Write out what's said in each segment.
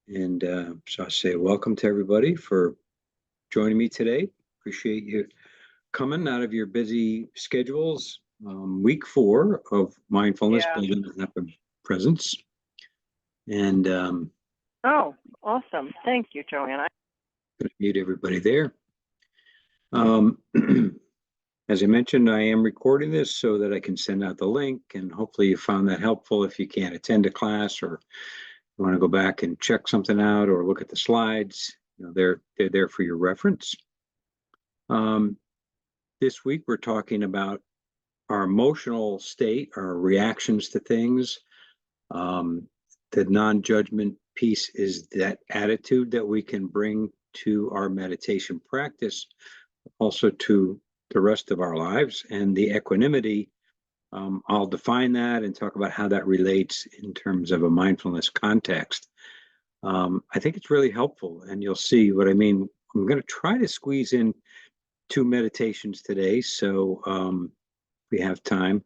And so I say welcome to everybody for joining me today. Appreciate you coming out of your busy schedules. Week 4 of Mindfulness, Yeah. Building Presence. And Oh, awesome. Thank you, Joanne. I'm going to mute everybody there. As I mentioned, I am recording this so that I can send out the link, and hopefully you found that helpful if you can't attend a class or you want to go back and check something out or look at the slides. They're there for your reference. This week we're talking about our emotional state, our reactions to things. The non-judgment piece is that attitude that we can bring to our meditation practice, also to the rest of our lives. And the equanimity, I'll define that and talk about how that relates in terms of a mindfulness context. I think it's really helpful, and you'll see what I mean. I'm going to try to squeeze in 2 meditations today, so we have time.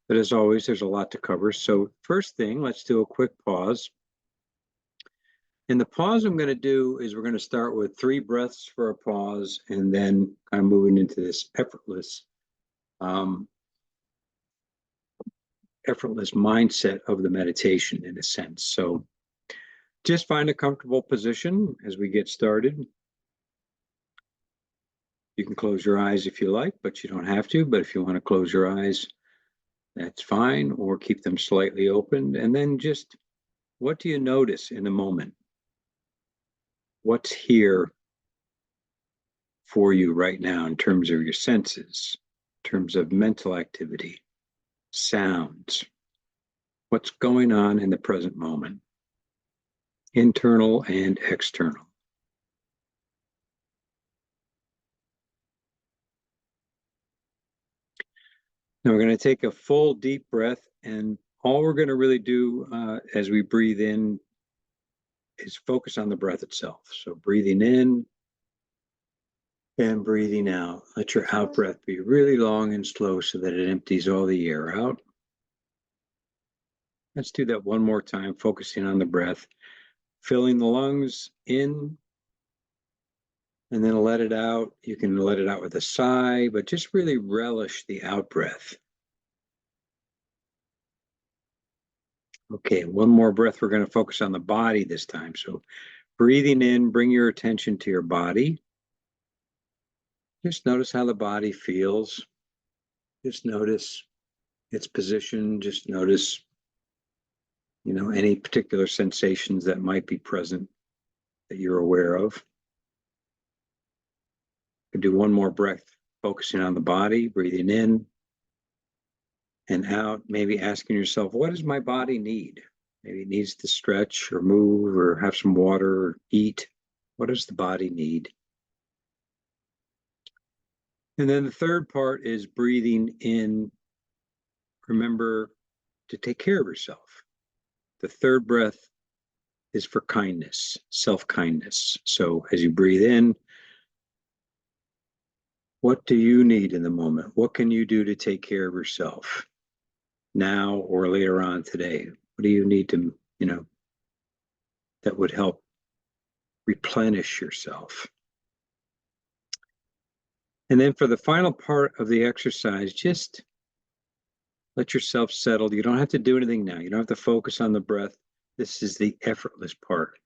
But as always, there's a lot to cover. So first thing, let's do a quick pause. And the pause I'm going to do is we're going to start with 3 breaths for a pause, and then kind of moving into this effortless mindset of the meditation in a sense. So just find a comfortable position as we get started. You can close your eyes if you like, but you don't have to. But if you want to close your eyes, that's fine, or keep them slightly open. And then just, what do you notice in the moment? What's here for you right now in terms of your senses, in terms of mental activity, sounds? What's going on in the present moment, internal and external? Now we're going to take a full deep breath, and all we're going to really do as we breathe in is focus on the breath itself. So breathing in and breathing out. Let your out breath be really long and slow so that it empties all the air out. Let's do that one more time, focusing on the breath, filling the lungs in, and then let it out. You can let it out with a sigh, but just really relish the out breath. Okay, one more breath. We're going to focus on the body this time. So breathing in, bring your attention to your body. Just notice how the body feels. Just notice its position. Just notice, any particular sensations that might be present that you're aware of. Could do one more breath, focusing on the body, breathing in and out, maybe asking yourself, what does my body need? Maybe it needs to stretch or move or have some water or eat. What does the body need? And then the third part is breathing in. Remember to take care of yourself. The third breath is for kindness, self-kindness. So as you breathe in, what do you need in the moment? What can you do to take care of yourself now or later on today? What do you need to, that would help replenish yourself? And then for the final part of the exercise, just let yourself settle. You don't have to do anything now. You don't have to focus on the breath. This is the effortless part.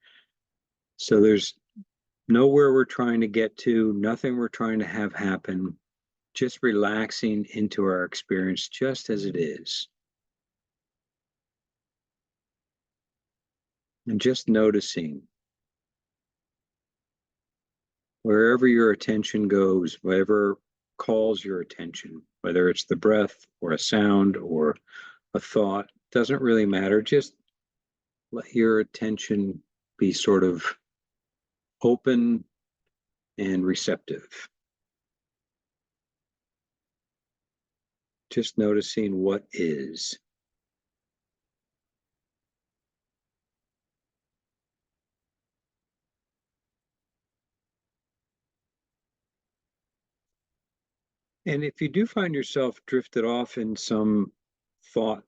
So there's nowhere we're trying to get to, nothing we're trying to have happen, just relaxing into our experience just as it is. And just noticing wherever your attention goes, whatever calls your attention, whether it's the breath or a sound or a thought, doesn't really matter. Just let your attention be sort of open and receptive. Just noticing what is. And if you do find yourself drifted off in some thought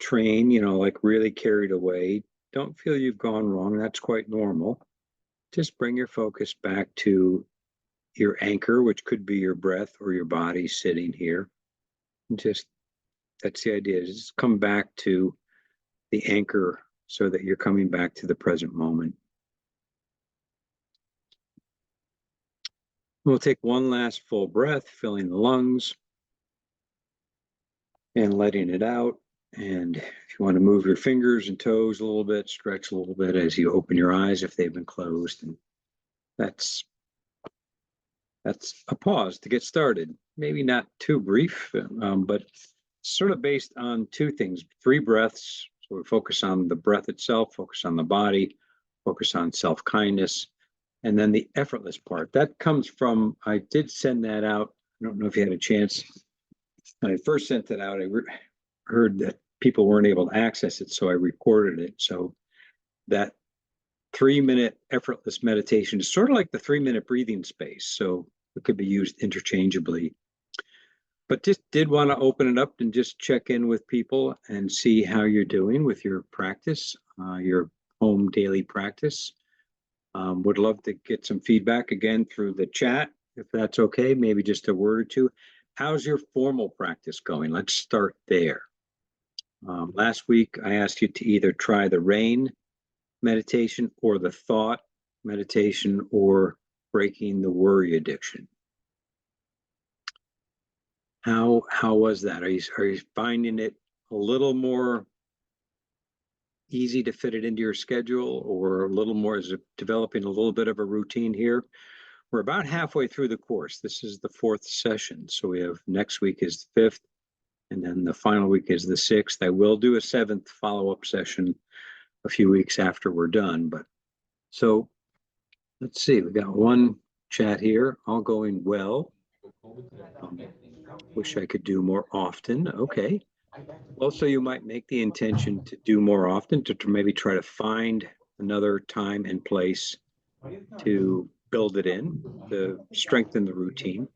train, like really carried away, don't feel you've gone wrong. That's quite normal. Just bring your focus back to your anchor, which could be your breath or your body sitting here. And just, that's the idea, just come back to the anchor so that you're coming back to the present moment. We'll take one last full breath, filling the lungs and letting it out. And if you want to move your fingers and toes a little bit, stretch a little bit as you open your eyes if they've been closed. And that's a pause to get started. Maybe not too brief, but sort of based on two things: 3 breaths. So we focus on the breath itself, focus on the body, focus on self-kindness, and then the effortless part. That comes from, I did send that out. I don't know if you had a chance. When I first sent it out, I heard that people weren't able to access it, so I recorded it. So that 3-minute effortless meditation is sort of like the 3-minute breathing space. So it could be used interchangeably. But just did want to open it up and just check in with people and see how you're doing with your practice, your home daily practice. Would love to get some feedback again through the chat, if that's okay, maybe just a word or two. How's your formal practice going? Let's start there. Last week, I asked you to either try the rain meditation or the thought meditation or breaking the worry addiction. How was that? Are you finding it a little more easy to fit it into your schedule, or a little more, is it developing a little bit of a routine here? We're about halfway through the course. This is the 4th session. So we have, next week is the 5th, and then the final week is the 6th. I will do a 7th follow-up session a few weeks after we're done. But so let's see, we got one chat here, all going well. Wish I could do more often. Okay. Also, you might make the intention to do more often, to maybe try to find another time and place to build it in, to strengthen the routine.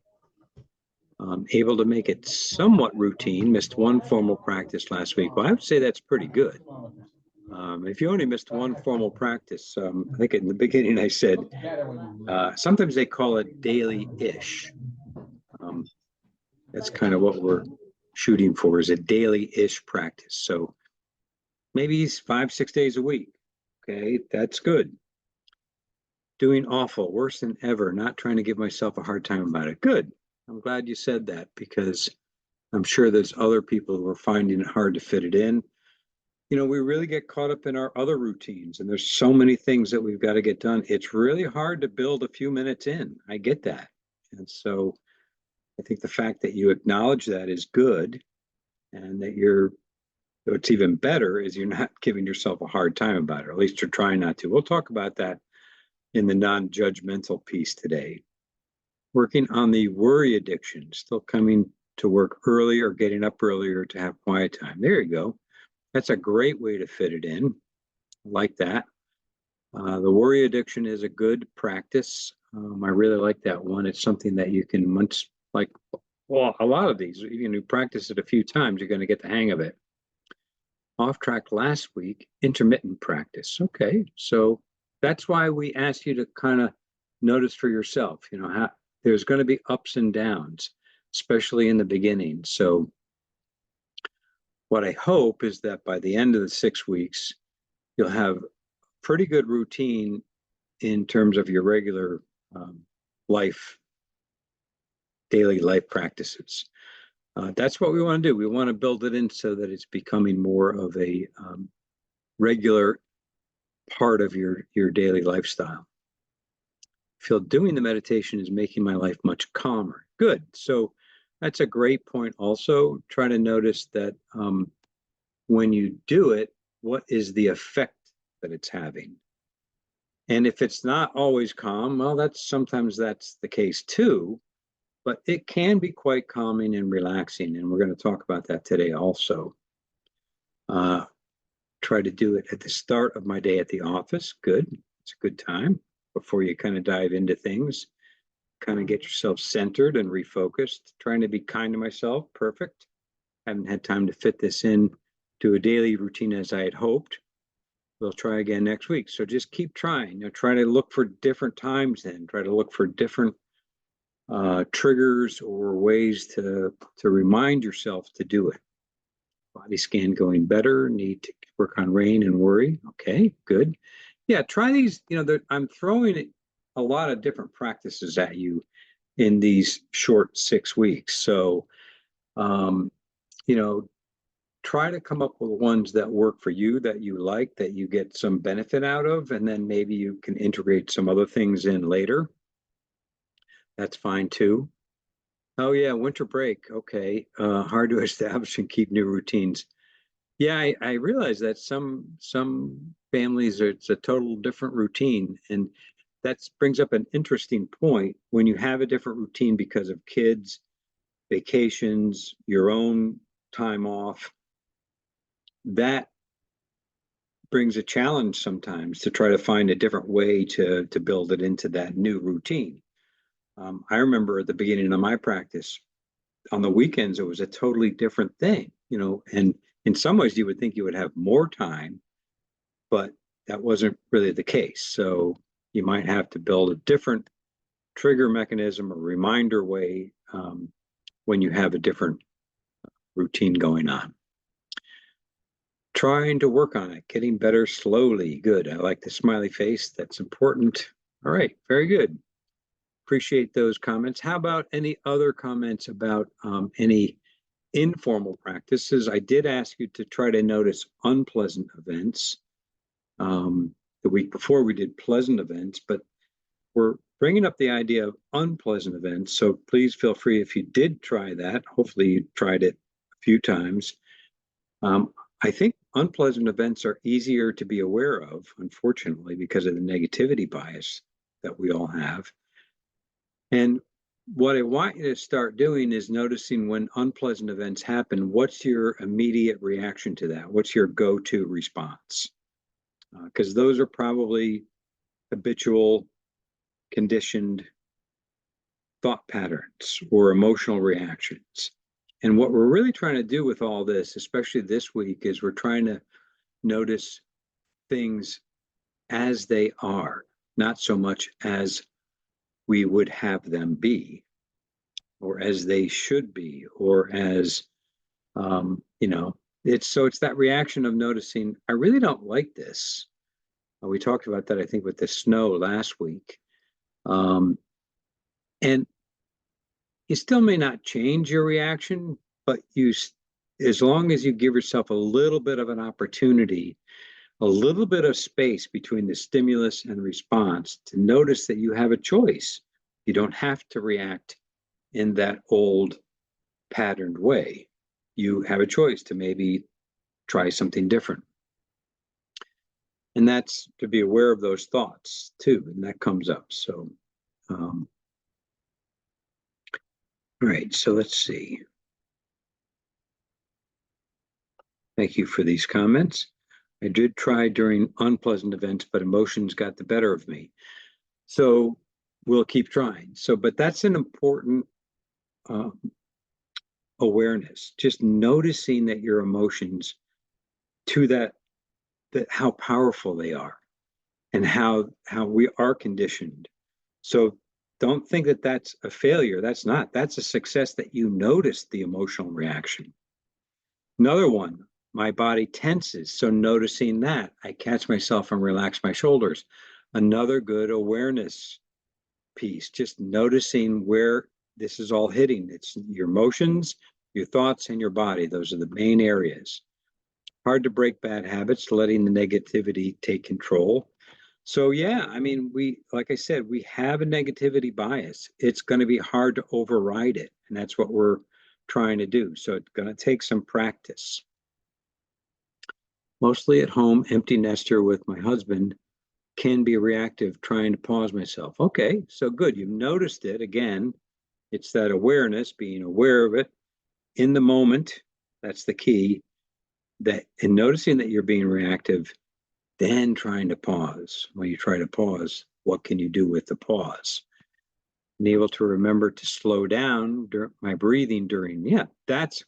Able to make it somewhat routine. Missed one formal practice last week. Well, I would say that's pretty good. If you only missed one formal practice, I think in the beginning I said, sometimes they call it daily-ish. That's kind of what we're shooting for, is a daily-ish practice. So maybe 5-6 days a week. Okay, that's good. Doing awful, worse than ever, not trying to give myself a hard time about it. Good. I'm glad you said that, because I'm sure there's other people who are finding it hard to fit it in. You know, we really get caught up in our other routines, and there's so many things that we've got to get done. It's really hard to build a few minutes in. I get that. And so I think the fact that you acknowledge that is good, and that what's even better is you're not giving yourself a hard time about it, or at least you're trying not to. We'll talk about that in the non-judgmental piece today. Working on the worry addiction, still coming to work early or getting up earlier to have quiet time. There you go. That's a great way to fit it in. I like that. The worry addiction is a good practice. I really like that one. It's something that you can, well, a lot of these, you practice it a few times, you're going to get the hang of it. Off track last week, intermittent practice. Okay, so that's why we asked you to kind of notice for yourself, how there's going to be ups and downs, especially in the beginning. So what I hope is that by the end of the 6 weeks, you'll have pretty good routine in terms of your regular daily life practices. That's what we want to do. We want to build it in so that it's becoming more of a regular part of your daily lifestyle. I feel doing the meditation is making my life much calmer. Good. So that's a great point also. Try to notice that when you do it, what is the effect that it's having? And if it's not always calm, well, sometimes that's the case too, but it can be quite calming and relaxing. And we're going to talk about that today also. Try to do it at the start of my day at the office. Good. It's a good time before you kind of dive into things. Kind of get yourself centered and refocused. Trying to be kind to myself. Perfect. Haven't had time to fit this in to a daily routine as I had hoped. we'll try again next week. So just keep trying. Try to look for different times then. Try to look for different triggers or ways to remind yourself to do it. Body scan going better. Need to work on rain and worry. Okay, good. Yeah, try these. I'm throwing a lot of different practices at you in these short 6 weeks. So, try to come up with ones that work for you, that you like, that you get some benefit out of, and then maybe you can integrate some other things in later. That's fine too. Oh yeah, winter break. Okay. Hard to establish and keep new routines. Yeah, I realize that some families it's a total different routine, and that brings up an interesting point. When you have a different routine because of kids, vacations, your own time off, that brings a challenge sometimes to try to find a different way to build it into that new routine. I remember at the beginning of my practice, on the weekends, it was a totally different thing, and in some ways you would think you would have more time, but that wasn't really the case. So you might have to build a different trigger mechanism or reminder way when you have a different routine going on. Trying to work on it, getting better slowly. Good. I like the smiley face. That's important. All right. Very good. Appreciate those comments. How about any other comments about any informal practices? I did ask you to try to notice unpleasant events. The week before we did pleasant events, but we're bringing up the idea of unpleasant events. So please feel free if you did try that. Hopefully you tried it a few times. I think unpleasant events are easier to be aware of, unfortunately, because of the negativity bias that we all have. And what I want you to start doing is noticing when unpleasant events happen, what's your immediate reaction to that? What's your go-to response? Because those are probably habitual, conditioned thought patterns or emotional reactions. And what we're really trying to do with all this, especially this week, is we're trying to notice things as they are, not so much as we would have them be, or as they should be, or as, it's that reaction of noticing, I really don't like this. We talked about that, I think, with the snow last week. And you still may not change your reaction, but as long as you give yourself a little bit of an opportunity, a little bit of space between the stimulus and response to notice that you have a choice. You don't have to react in that old patterned way. You have a choice to maybe try something different. And that's to be aware of those thoughts too, and that comes up. So, all right, so let's see. Thank you for these comments. I did try during unpleasant events, but emotions got the better of me. So we'll keep trying. So, but that's an important awareness, just noticing that your emotions to that how powerful they are and how we are conditioned. So don't think that that's a failure. That's not. That's a success that you noticed the emotional reaction. Another one, my body tenses. So noticing that, I catch myself and relax my shoulders. Another good awareness piece, just noticing where this is all hitting. It's your emotions, your thoughts, and your body. Those are the main areas. Hard to break bad habits, letting the negativity take control. So yeah, I mean, like I said, we have a negativity bias. It's going to be hard to override it, and that's what we're trying to do. So it's going to take some practice. Mostly at home, empty nester with my husband, can be reactive, trying to pause myself. Okay, so good. You've noticed it. Again, it's that awareness, being aware of it in the moment. That's the key. That in noticing that you're being reactive, then trying to pause. When you try to pause, what can you do with the pause? And able to remember to slow down my breathing during, yeah, that's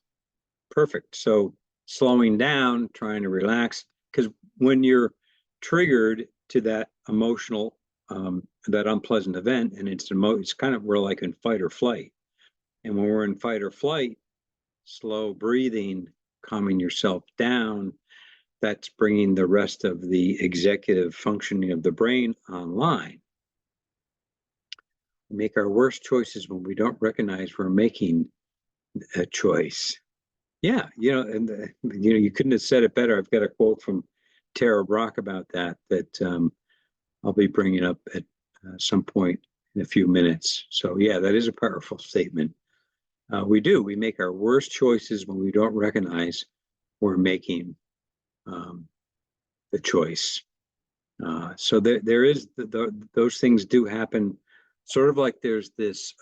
perfect. So slowing down, trying to relax, because when you're triggered to that emotional, that unpleasant event, and it's kind of, we're like in fight or flight. And when we're in fight or flight, slow breathing, calming yourself down, that's bringing the rest of the executive functioning of the brain online. We make our worst choices when we don't recognize we're making a choice. Yeah, and you couldn't have said it better. I've got a quote from Tara Brach about that I'll be bringing up at some point in a few minutes. So yeah, that is a powerful statement. We make our worst choices when we don't recognize we're making the choice. So there is those things do happen, sort of like there's this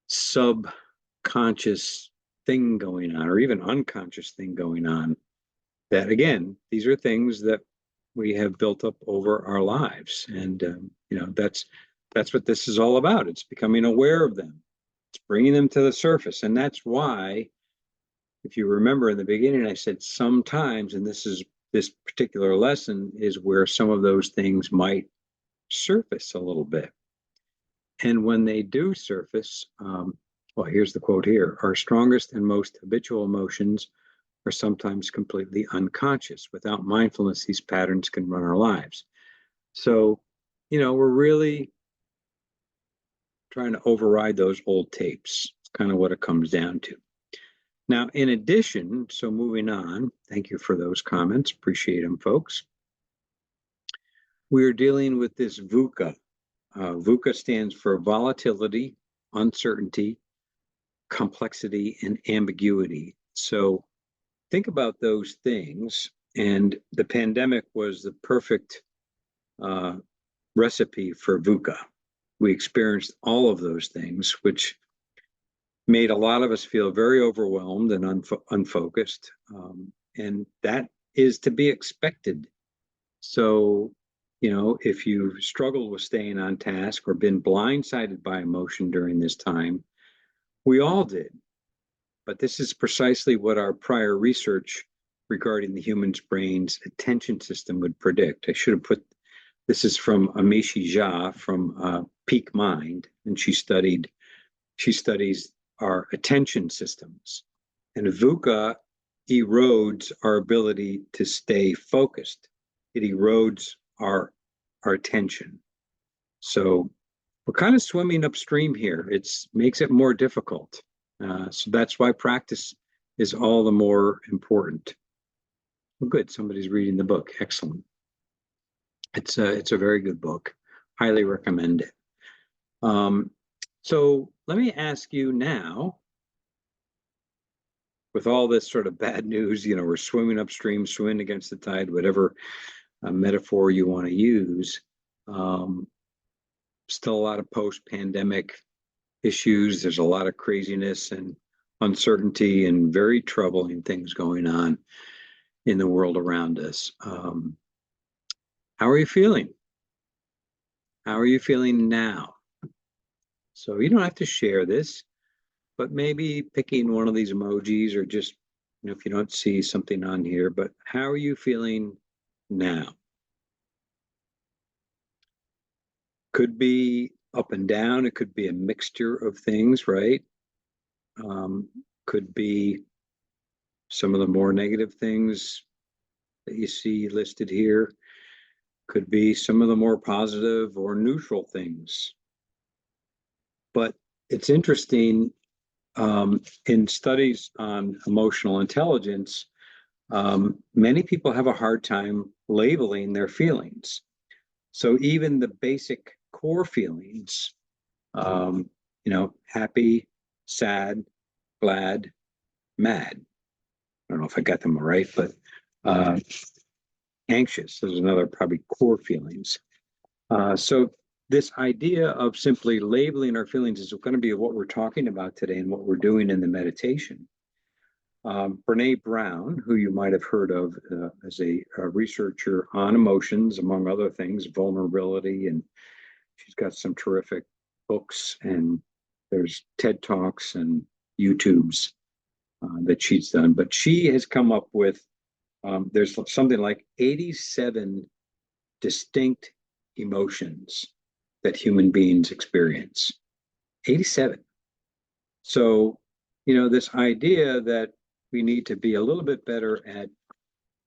subconscious thing going on, or even unconscious thing going on, that again, these are things that we have built up over our lives. And that's what this is all about. It's becoming aware of them. It's bringing them to the surface. And that's why, if you remember in the beginning, I said sometimes, and this particular lesson is where some of those things might surface a little bit. And when they do surface, well, here's the quote here: our strongest and most habitual emotions are sometimes completely unconscious. Without mindfulness, these patterns can run our lives. So, we're really trying to override those old tapes. It's kind of what it comes down to. Now, in addition, so moving on, thank you for those comments. Appreciate them, folks. We're dealing with this VUCA. VUCA stands for volatility, uncertainty, complexity, and ambiguity. So think about those things. And the pandemic was the perfect recipe for VUCA. We experienced all of those things, which made a lot of us feel very overwhelmed and unfocused. And that is to be expected. So, if you've struggled with staying on task or been blindsided by emotion during this time, we all did. But this is precisely what our prior research regarding the human brain's attention system would predict. I should have put, this is from Amishi Jha from Peak Mind, and she studies our attention systems. And VUCA erodes our ability to stay focused. It erodes our attention. So we're kind of swimming upstream here. It makes it more difficult. So that's why practice is all the more important. Well, good. Somebody's reading the book. Excellent. It's a very good book. Highly recommend it. So let me ask you now, with all this sort of bad news, we're swimming upstream, swimming against the tide, whatever metaphor you want to use. Still a lot of post-pandemic issues. There's a lot of craziness and uncertainty and very troubling things going on in the world around us. How are you feeling? How are you feeling now? So you don't have to share this, but maybe picking one of these emojis, or just, if you don't see something on here, but how are you feeling now? Could be up and down. It could be a mixture of things, right? Could be some of the more negative things that you see listed here. Could be some of the more positive or neutral things. But it's interesting, in studies on emotional intelligence, many people have a hard time labeling their feelings. So even the basic core feelings, happy, sad, glad, mad. I don't know if I got them all right, but anxious is another probably core feelings. So this idea of simply labeling our feelings is going to be what we're talking about today and what we're doing in the meditation. Brene Brown, who you might have heard of as a researcher on emotions, among other things, vulnerability, and she's got some terrific books, and there's TED Talks and YouTubes that she's done. But she has come up with There's something like 87 distinct emotions that human beings experience. 87. So, this idea that we need to be a little bit better at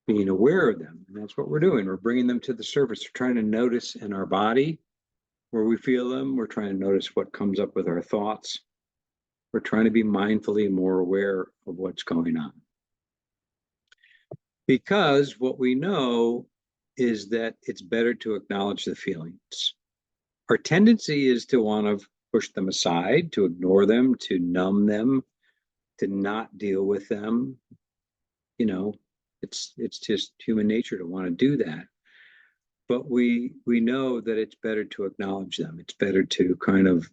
being aware of them. And that's what we're doing. We're bringing them to the surface. We're trying to notice in our body where we feel them. We're trying to notice what comes up with our thoughts. We're trying to be mindfully more aware of what's going on. Because what we know is that it's better to acknowledge the feelings. Our tendency is to want to push them aside, to ignore them, to numb them, to not deal with them. It's just human nature to want to do that. But we know that it's better to acknowledge them. It's better to kind of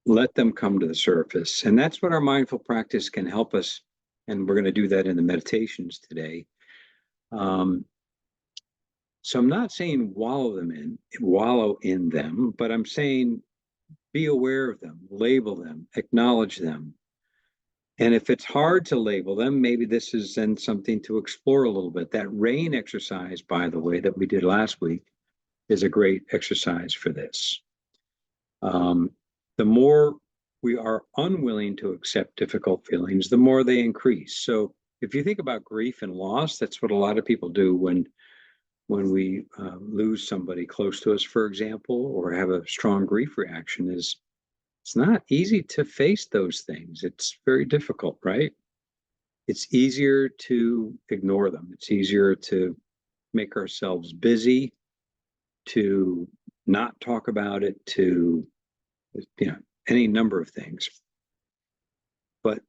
let them come to the surface. And that's what our mindful practice can help us. And we're going to do that in the meditations today. So I'm not saying wallow in them, but I'm saying be aware of them, label them, acknowledge them. And if it's hard to label them, maybe this is then something to explore a little bit. That RAIN exercise, by the way, that we did last week is a great exercise for this. The more we are unwilling to accept difficult feelings, the more they increase. So if you think about grief and loss, that's what a lot of people do when we lose somebody close to us, for example, or have a strong grief reaction. Is it's not easy to face those things. It's very difficult, right? It's easier to ignore them. It's easier to make ourselves busy, to not talk about it, to, any number of things. But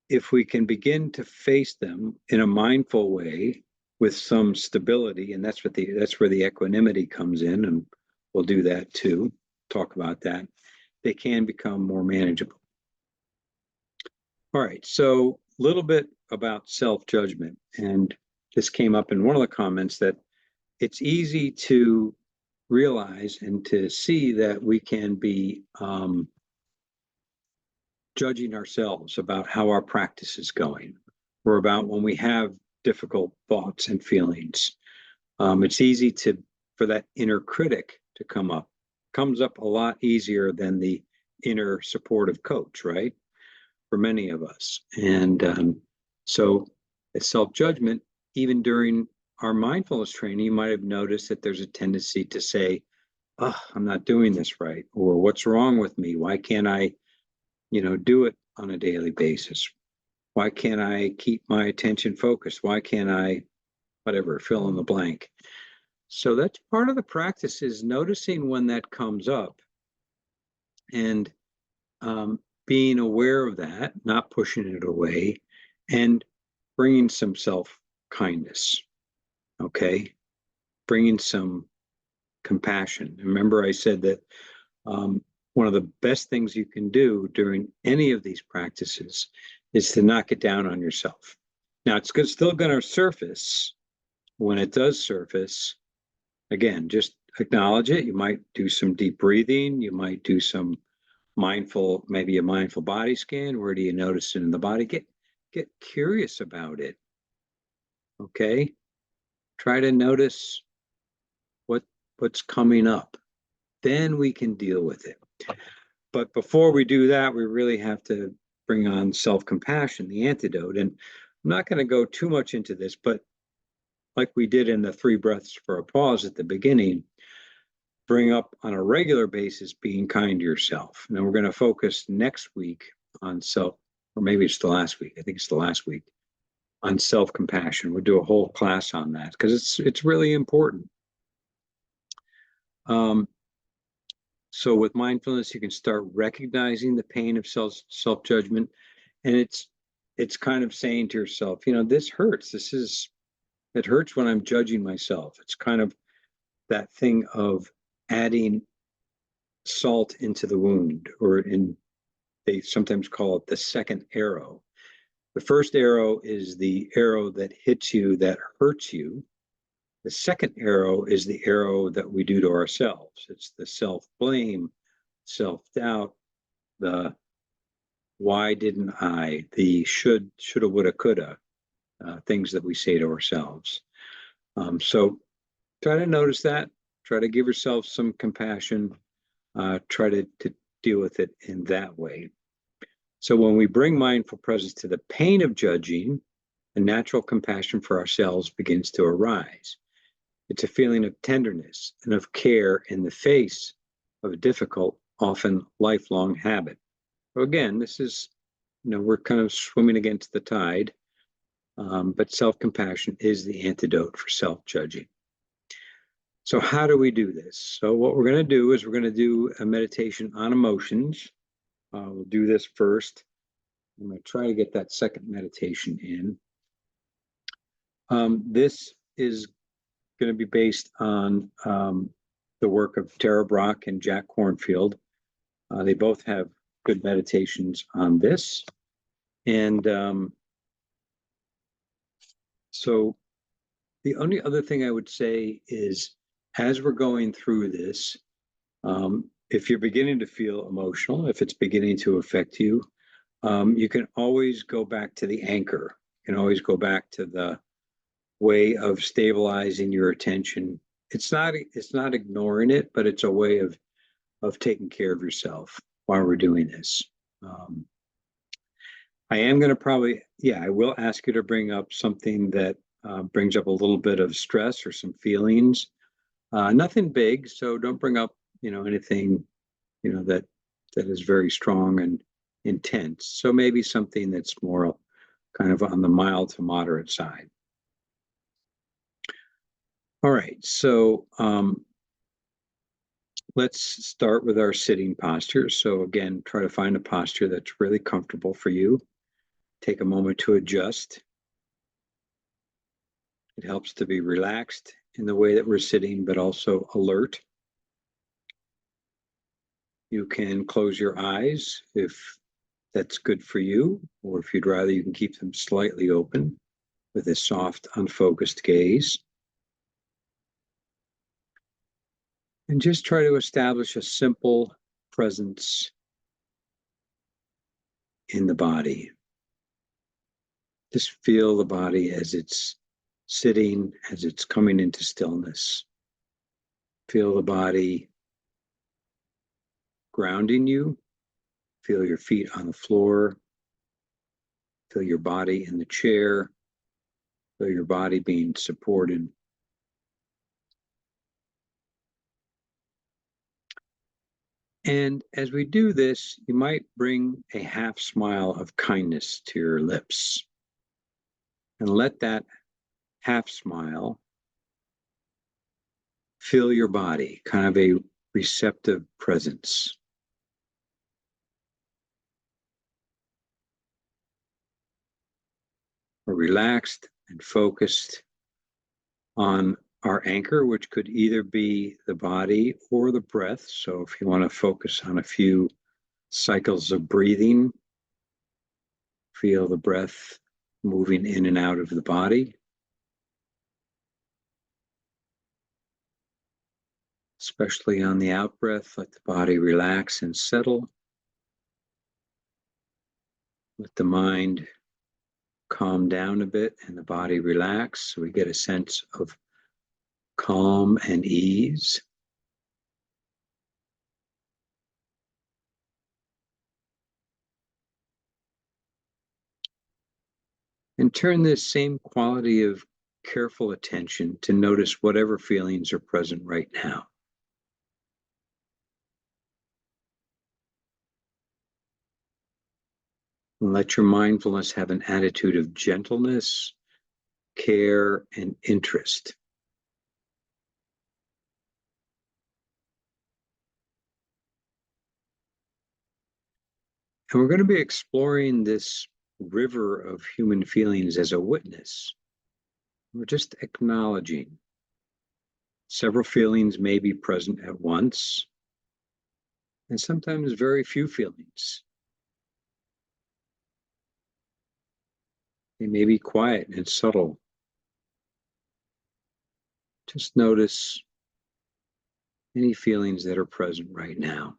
if we can begin to face them in a mindful way with some stability, and that's where the equanimity comes in, and we'll do that too, talk about that, they can become more manageable. All right, so a little bit about self-judgment. And this came up in one of the comments that it's easy to realize and to see that we can be judging ourselves about how our practice is going, or about when we have difficult thoughts and feelings. It's easy for that inner critic to come up. Comes up a lot easier than the inner supportive coach, right? For many of us. And so self-judgment, even during our mindfulness training, you might have noticed that there's a tendency to say, oh, I'm not doing this right, or what's wrong with me? Why can't I, do it on a daily basis? Why can't I keep my attention focused? Why can't I, whatever, fill in the blank? So that's part of the practice, is noticing when that comes up and being aware of that, not pushing it away, and bringing some self-kindness, okay? Bringing some compassion. Remember, I said that one of the best things you can do during any of these practices is to knock it down on yourself. Now, it's still going to surface. When it does surface, again, just acknowledge it. You might do some deep breathing. You might do some maybe a mindful body scan. Where do you notice it in the body? Get curious about it. Okay. Try to notice what's coming up. Then we can deal with it. But before we do that, we really have to bring on self-compassion, the antidote. And I'm not going to go too much into this, but like we did in the 3 breaths for a pause at the beginning, bring up on a regular basis being kind to yourself. And we're going to focus next week on or maybe it's the last week. I think it's the last week, on self-compassion. We'll do a whole class on that because it's really important. So with mindfulness, you can start recognizing the pain of self-judgment, and it's kind of saying to yourself, this hurts. It hurts when I'm judging myself. It's kind of that thing of adding salt into the wound, or they sometimes call it the second arrow. The first arrow is the arrow that hits you, that hurts you. The second arrow is the arrow that we do to ourselves. It's the self-blame, self-doubt, the why didn't I, the shoulda, woulda, coulda. things that we say to ourselves. So try to notice that, try to give yourself some compassion, try to deal with it in that way. So when we bring mindful presence to the pain of judging, a natural compassion for ourselves begins to arise. It's a feeling of tenderness and of care in the face of a difficult, often lifelong habit. So again, this is, we're kind of swimming against the tide, but self-compassion is the antidote for self-judging. So how do we do this? So what we're going to do is we're going to do a meditation on emotions. We'll do this first. I'm going to try to get that second meditation in. This is going to be based on the work of Tara Brach and Jack Kornfield. They both have good meditations on this. And so the only other thing I would say is, as we're going through this, if you're beginning to feel emotional, if it's beginning to affect you, you can always go back to the anchor. You can always go back to the way of stabilizing your attention. It's not ignoring it, but it's a way of taking care of yourself while we're doing this. I am going to I will ask you to bring up something that brings up a little bit of stress or some feelings. Nothing big, so don't bring up, anything, that is very strong and intense. So maybe something that's more kind of on the mild to moderate side. All right, so let's start with our sitting posture. So again, try to find a posture that's really comfortable for you. Take a moment to adjust. It helps to be relaxed in the way that we're sitting, but also alert. You can close your eyes if that's good for you, or if you'd rather, you can keep them slightly open with a soft, unfocused gaze. And just try to establish a simple presence in the body. Just feel the body as it's sitting, as it's coming into stillness. Feel the body grounding you. Feel your feet on the floor. Feel your body in the chair. Feel your body being supported. And as we do this, you might bring a half smile of kindness to your lips. And let that half smile fill your body, kind of a receptive presence. We're relaxed and focused on our anchor, which could either be the body or the breath. So if you want to focus on a few cycles of breathing, feel the breath moving in and out of the body. Especially on the out breath, let the body relax and settle. Let the mind calm down a bit and the body relax, so we get a sense of calm and ease. And turn this same quality of careful attention to notice whatever feelings are present right now. And let your mindfulness have an attitude of gentleness, care, and interest. And we're going to be exploring this river of human feelings as a witness. We're just acknowledging. Several feelings may be present at once, and sometimes very few feelings. They may be quiet and subtle. Just notice any feelings that are present right now.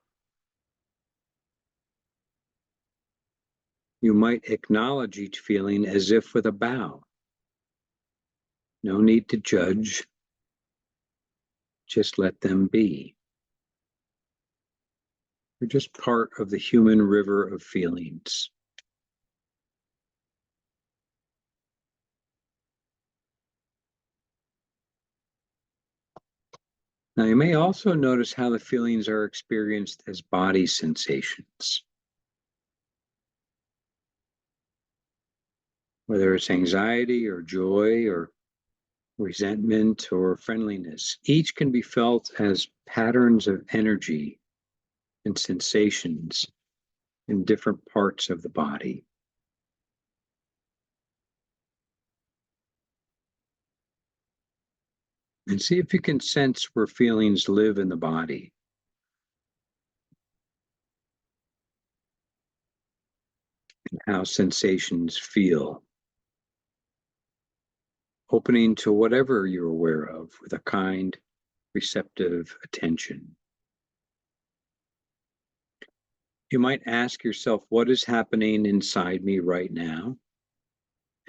You might acknowledge each feeling as if with a bow. No need to judge. Just let them be. They're just part of the human river of feelings. Now, you may also notice how the feelings are experienced as body sensations. Whether it's anxiety or joy or resentment or friendliness, each can be felt as patterns of energy and sensations in different parts of the body. And see if you can sense where feelings live in the body. And how sensations feel. Opening to whatever you're aware of with a kind, receptive attention. You might ask yourself, what is happening inside me right now?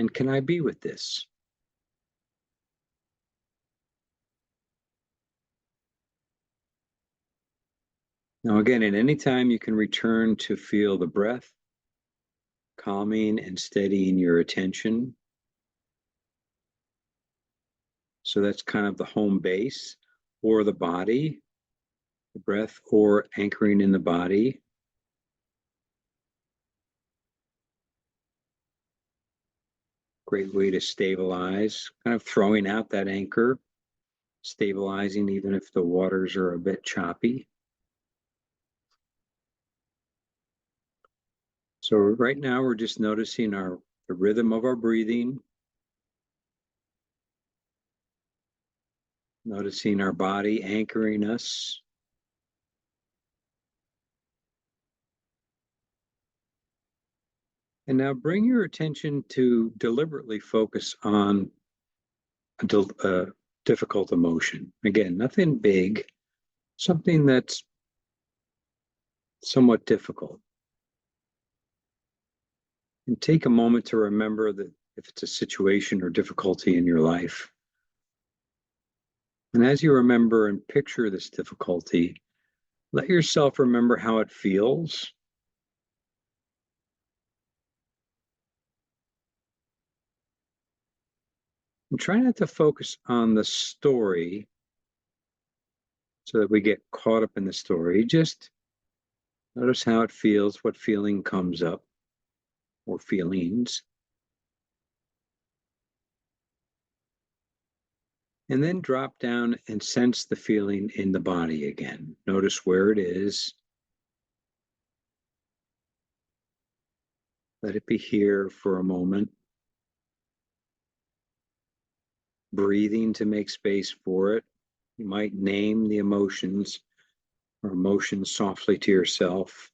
And can I be with this? Now, again, at any time you can return to feel the breath, calming and steadying your attention. So that's kind of the home base, or the body, the breath, or anchoring in the body. Great way to stabilize, kind of throwing out that anchor, stabilizing even if the waters are a bit choppy. So right now we're just noticing the rhythm of our breathing, noticing our body anchoring us. And now bring your attention to deliberately focus on a difficult emotion. Again, nothing big, something that's somewhat difficult. And take a moment to remember that if it's a situation or difficulty in your life. And as you remember and picture this difficulty, let yourself remember how it feels. And try not to focus on the story so that we get caught up in the story. Just notice how it feels, what feeling comes up, or feelings. And then drop down and sense the feeling in the body again. Notice where it is. Let it be here for a moment. Breathing to make space for it. You might name the emotions or emotions softly to yourself,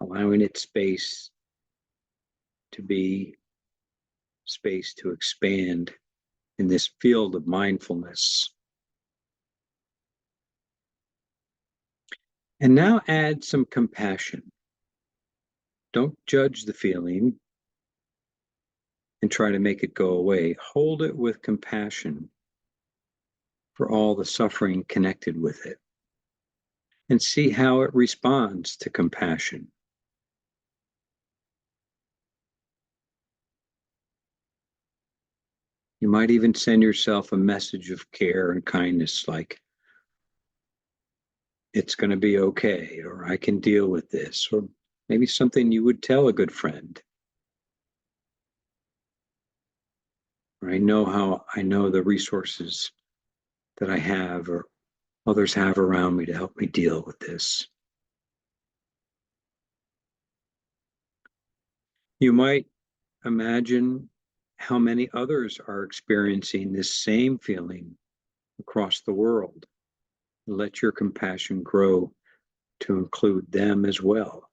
allowing it space to be, space to expand in this field of mindfulness. And now add some compassion. Don't judge the feeling and try to make it go away. Hold it with compassion for all the suffering connected with it. And see how it responds to compassion. You might even send yourself a message of care and kindness like, it's going to be okay, or I can deal with this, or maybe something you would tell a good friend. Or I know the resources that I have or others have around me to help me deal with this. You might imagine how many others are experiencing this same feeling across the world. Let your compassion grow to include them as well.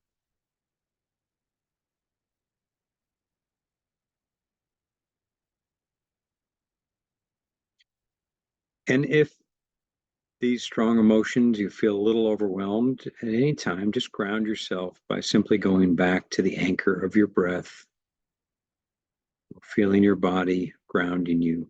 And if these strong emotions, you feel a little overwhelmed at any time, just ground yourself by simply going back to the anchor of your breath, feeling your body grounding you.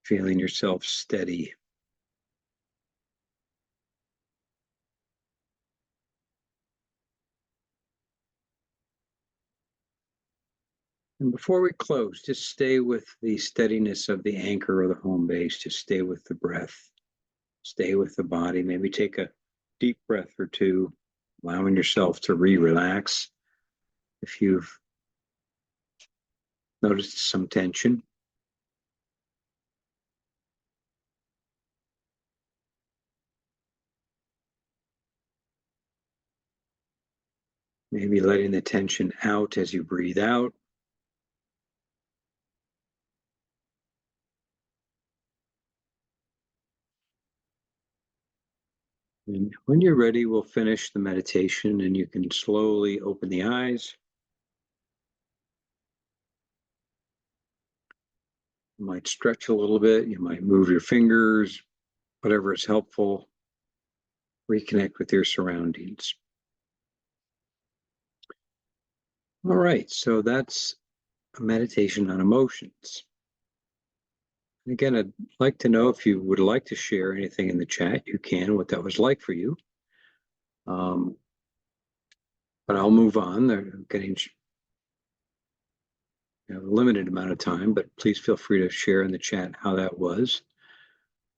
Feeling yourself steady. And before we close, just stay with the steadiness of the anchor or the home base. Just stay with the breath. Stay with the body. Maybe take a deep breath or two, allowing yourself to relax. If you've noticed some tension, maybe letting the tension out as you breathe out. And when you're ready, we'll finish the meditation and you can slowly open the eyes. You might stretch a little bit. You might move your fingers, whatever is helpful. Reconnect with your surroundings. All right, so that's a meditation on emotions. Again, I'd like to know if you would like to share anything in the chat. You can, what that was like for you. But I'll move on. They're getting a limited amount of time, but please feel free to share in the chat how that was.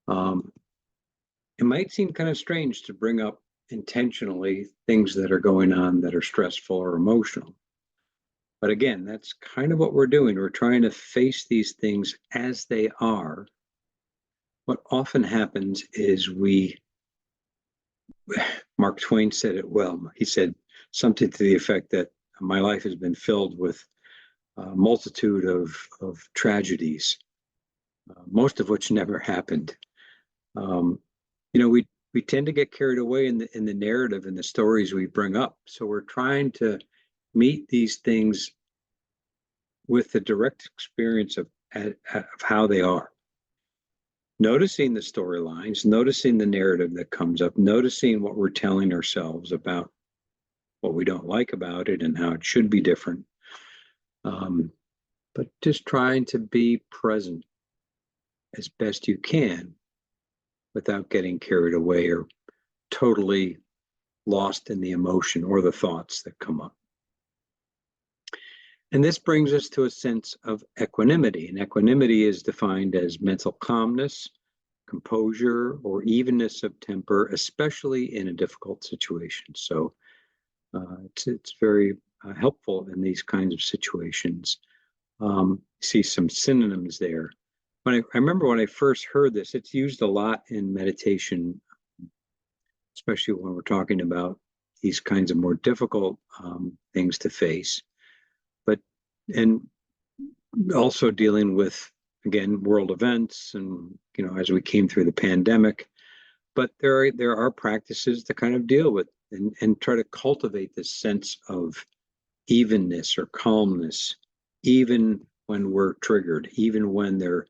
It might seem kind of strange to bring up intentionally things that are going on that are stressful or emotional. But again, that's kind of what we're doing. We're trying to face these things as they are. What often happens is Mark Twain said it well. He said something to the effect that my life has been filled with a multitude of tragedies, most of which never happened. We tend to get carried away in the narrative and the stories we bring up. So we're trying to meet these things with the direct experience of how they are. Noticing the storylines, noticing the narrative that comes up, noticing what we're telling ourselves about what we don't like about it and how it should be different. But just trying to be present as best you can without getting carried away or totally lost in the emotion or the thoughts that come up. And this brings us to a sense of equanimity. And equanimity is defined as mental calmness, composure, or evenness of temper, especially in a difficult situation. So it's very helpful in these kinds of situations. See some synonyms there. I remember when I first heard this, it's used a lot in meditation, especially when we're talking about these kinds of more difficult things to face. And also dealing with, again, world events and, as we came through the pandemic. But there are practices to kind of deal with and try to cultivate this sense of evenness or calmness, even when we're triggered, even when there are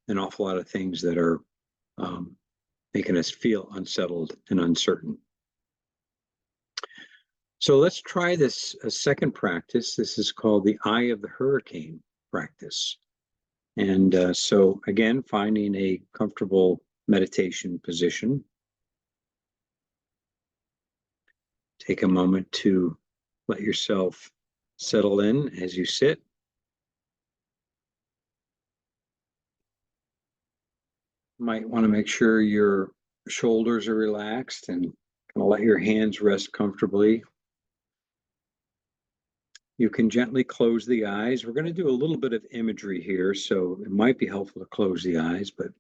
an awful lot of things that are making us feel unsettled and uncertain. So let's try this second practice. This is called the Eye of the Hurricane practice. And so again, finding a comfortable meditation position. Take a moment to let yourself settle in as you sit. You might want to make sure your shoulders are relaxed and kind of let your hands rest comfortably. You can gently close the eyes. We're going to do a little bit of imagery here, so it might be helpful to close the eyes, but you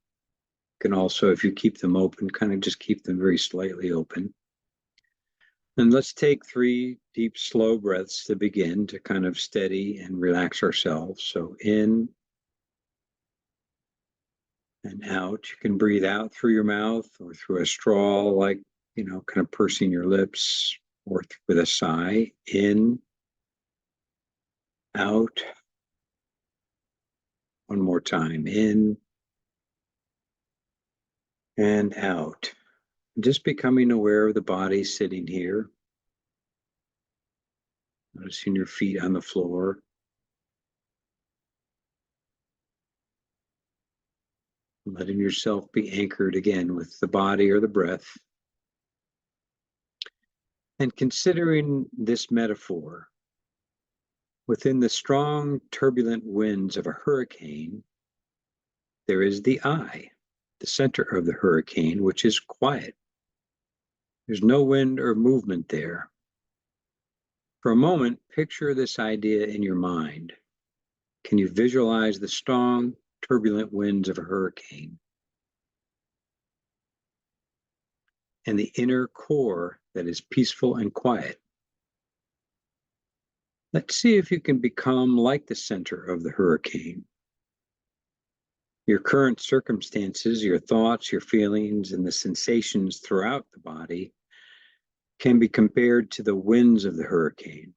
can also, if you keep them open, kind of just keep them very slightly open. And let's take 3 deep, slow breaths to begin to kind of steady and relax ourselves. So in and out. You can breathe out through your mouth or through a straw, like, kind of pursing your lips, or with a sigh. In, out. One more time. In and out. Just becoming aware of the body sitting here. Noticing your feet on the floor. Letting yourself be anchored again with the body or the breath. And considering this metaphor, within the strong, turbulent winds of a hurricane, there is the eye, the center of the hurricane, which is quiet. There's no wind or movement there. For a moment, picture this idea in your mind. Can you visualize the strong, turbulent winds of a hurricane? And the inner core that is peaceful and quiet. Let's see if you can become like the center of the hurricane. Your current circumstances, your thoughts, your feelings, and the sensations throughout the body can be compared to the winds of the hurricane.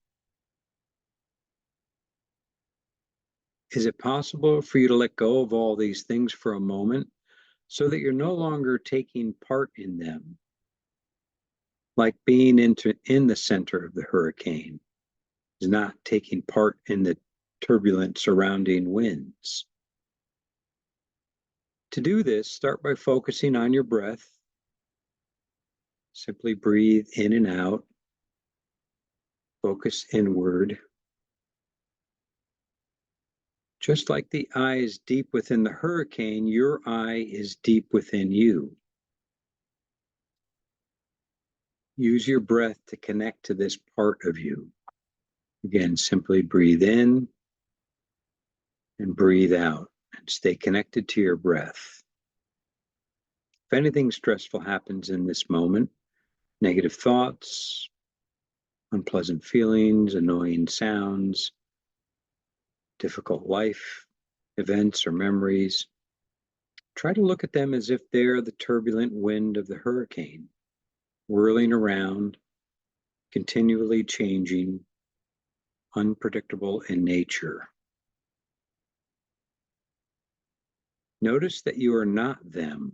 Is it possible for you to let go of all these things for a moment so that you're no longer taking part in them? Like being in the center of the hurricane is not taking part in the turbulent surrounding winds. To do this, start by focusing on your breath. Simply breathe in and out. Focus inward. Just like the eye is deep within the hurricane, your eye is deep within you. Use your breath to connect to this part of you. Again, simply breathe in and breathe out and stay connected to your breath. If anything stressful happens in this moment, negative thoughts, unpleasant feelings, annoying sounds, difficult life events or memories, try to look at them as if they're the turbulent wind of the hurricane, whirling around, continually changing, unpredictable in nature. Notice that you are not them.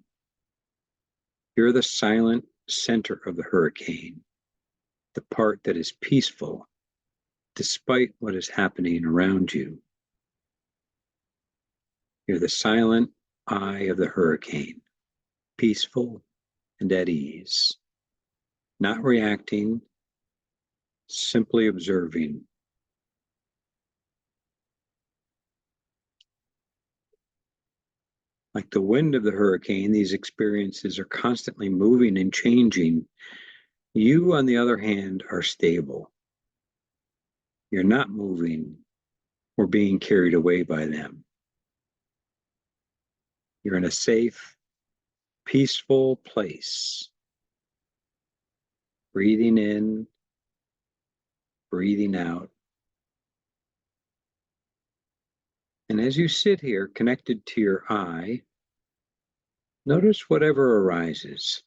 You're the silent center of the hurricane, the part that is peaceful despite what is happening around you. You're the silent eye of the hurricane, peaceful and at ease, not reacting, simply observing. Like the wind of the hurricane, these experiences are constantly moving and changing. You, on the other hand, are stable. You're not moving or being carried away by them. You're in a safe, peaceful place. Breathing in, breathing out. And as you sit here connected to your eye, notice whatever arises.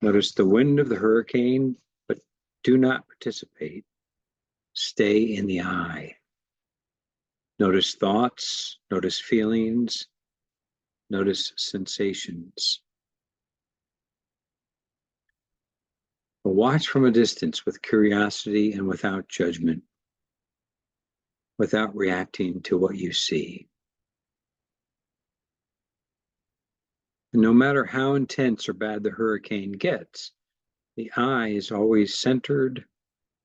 Notice the wind of the hurricane, but do not participate. Stay in the eye. Notice thoughts, notice feelings, notice sensations. But watch from a distance with curiosity and without judgment, without reacting to what you see. And no matter how intense or bad the hurricane gets, the eye is always centered,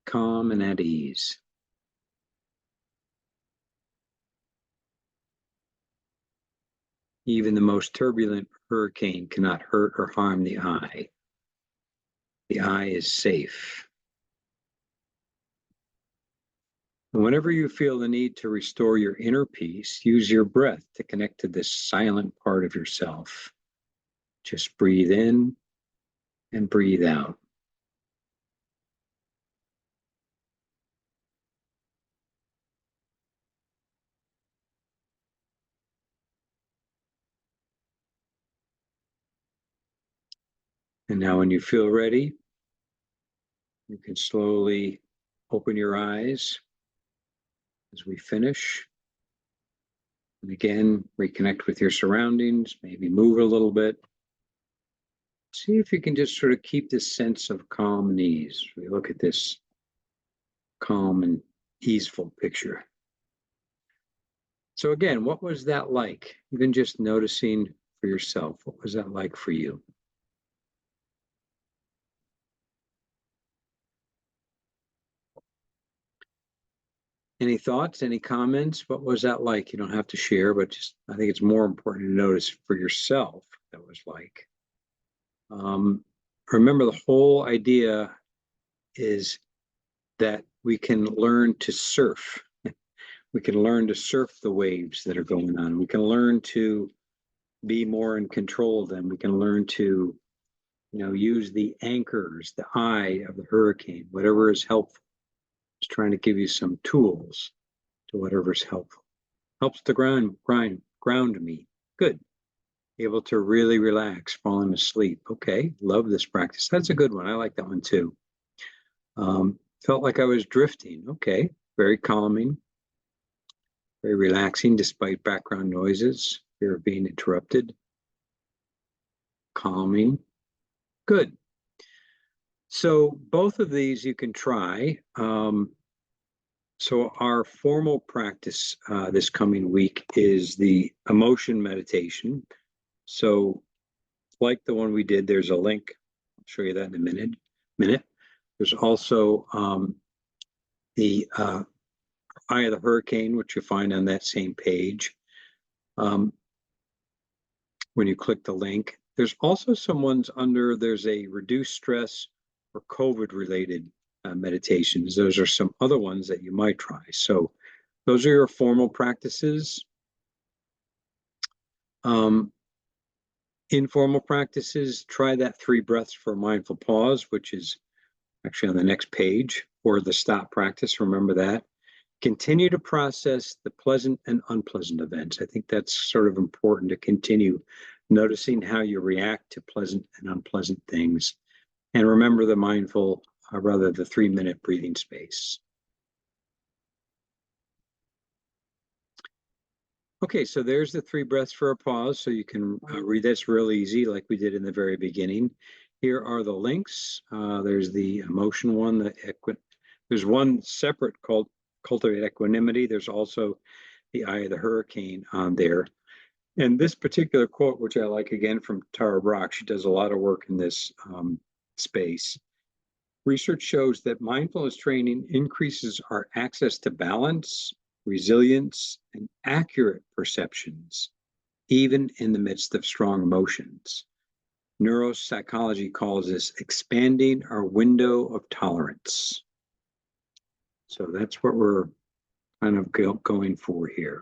calm, and at ease. Even the most turbulent hurricane cannot hurt or harm the eye. The eye is safe. And whenever you feel the need to restore your inner peace, use your breath to connect to this silent part of yourself. Just breathe in and breathe out. And now when you feel ready, you can slowly open your eyes as we finish. And again, reconnect with your surroundings, maybe move a little bit. See if you can just sort of keep this sense of calm and ease. We look at this calm and easeful picture. So again, what was that like? Even just noticing for yourself, what was that like for you? Any thoughts, any comments? What was that like? You don't have to share, but just I think it's more important to notice for yourself what that was like. Remember, the whole idea is that we can learn to surf. We can learn to surf the waves that are going on. We can learn to be more in control of them. We can learn to, use the anchors, the eye of the hurricane, whatever is helpful. Just trying to give you some tools to whatever's helpful. Helps to ground me. Good. Able to really relax, falling asleep. Okay, love this practice. That's a good one. I like that one too. Felt like I was drifting. Okay, very calming, very relaxing despite background noises, fear of being interrupted. Calming. Good. So both of these you can try. So our formal practice this coming week is the emotion meditation. So like the one we did, there's a link. I'll show you that in a minute. There's also the Eye of the Hurricane, which you find on that same page. When you click the link, there's also some ones under, there's a reduced stress or COVID related meditations. Those are some other ones that you might try. So those are your formal practices. Informal practices, try that 3 breaths for mindful pause, which is actually on the next page, or the stop practice. Remember that. Continue to process the pleasant and unpleasant events. I think that's sort of important to continue noticing how you react to pleasant and unpleasant things. And remember the mindful, rather the 3-minute breathing space. Okay, so there's the 3 breaths for a pause. So you can read this real easy like we did in the very beginning. Here are the links. There's the emotion one. There's one separate called Cultivate Equanimity. There's also the Eye of the Hurricane on there. And this particular quote, which I like again from Tara Brach, she does a lot of work in this space. Research shows that mindfulness training increases our access to balance, resilience, and accurate perceptions, even in the midst of strong emotions. Neuropsychology calls this expanding our window of tolerance. So that's what we're kind of going for here.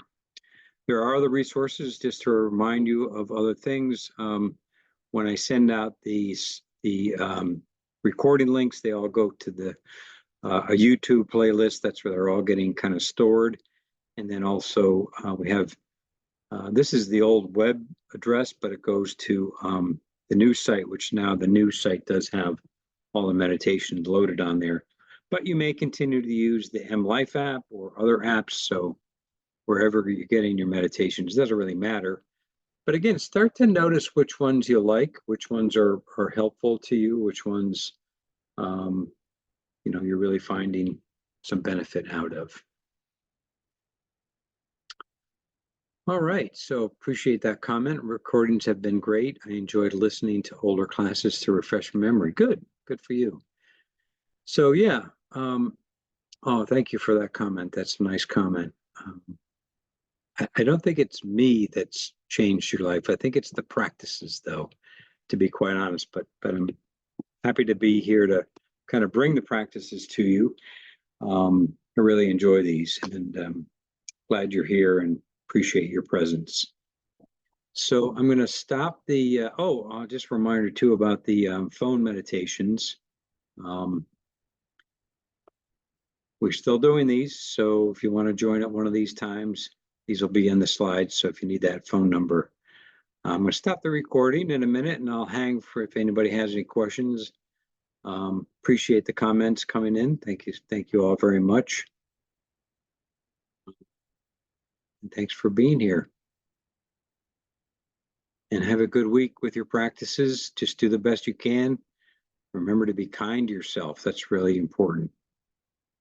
There are other resources just to remind you of other things. When I send out the recording links, they all go to a YouTube playlist. That's where they're all getting kind of stored. And then also we have, this is the old web address, but it goes to the new site, which now the new site does have all the meditations loaded on there. But you may continue to use the MLife app or other apps. So wherever you're getting your meditations, doesn't really matter. But again, start to notice which ones you like, which ones are helpful to you, which ones you're really finding some benefit out of. All right, so appreciate that comment. Recordings have been great. I enjoyed listening to older classes to refresh memory. Good for you. So yeah, oh, thank you for that comment. That's a nice comment. I don't think it's me that's changed your life. I think it's the practices, though, to be quite honest. But I'm happy to be here to kind of bring the practices to you. I really enjoy these, and glad you're here and appreciate your presence. So I'm going to stop the. Just a reminder too about the phone meditations. We're still doing these, so if you want to join at one of these times, these will be in the slides. So if you need that phone number, I'm going to stop the recording in a minute, and I'll hang for if anybody has any questions. Appreciate the comments coming in. Thank you all very much. And thanks for being here. and have a good week with your practices. Just do the best you can. Remember to be kind to yourself. That's really important.